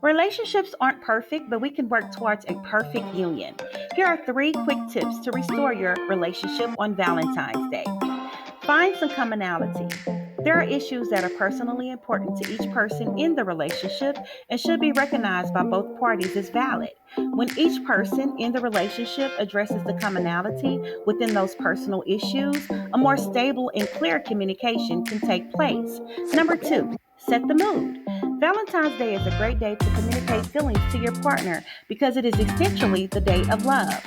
Relationships aren't perfect, but we can work towards a perfect union. Here are three quick tips to restore your relationship on Valentine's Day. Find some commonality. There are issues that are personally important to each person in the relationship and should be recognized by both parties as valid. When each person in the relationship addresses the commonality within those personal issues, a more stable and clear communication can take place. Number two, set the mood. Valentine's Day is a great day to communicate feelings to your partner because it is essentially the day of love.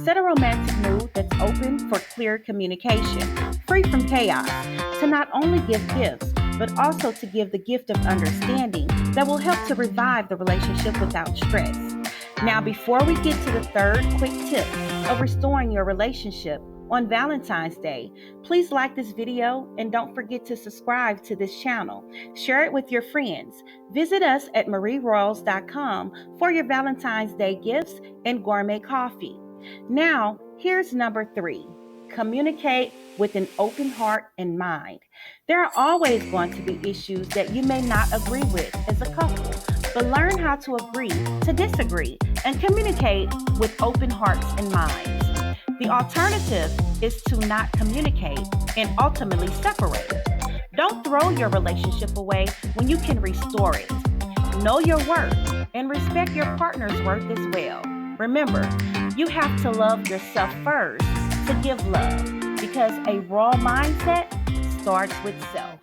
Set a romantic mood that's open for clear communication, free from chaos, to not only give gifts, but also to give the gift of understanding that will help to revive the relationship without stress. Now, before we get to the third quick tip of restoring your relationship on Valentine's Day, please like this video and don't forget to subscribe to this channel. Share it with your friends. Visit us at marieroyals.com for your Valentine's Day gifts and gourmet coffee. Now, here's number three. Communicate with an open heart and mind. There are always going to be issues that you may not agree with as a couple, but learn how to agree to disagree and communicate with open hearts and minds. The alternative is to not communicate and ultimately separate. Don't throw your relationship away when you can restore it. Know your worth and respect your partner's worth as well. Remember, you have to love yourself first to give love because a raw mindset starts with self.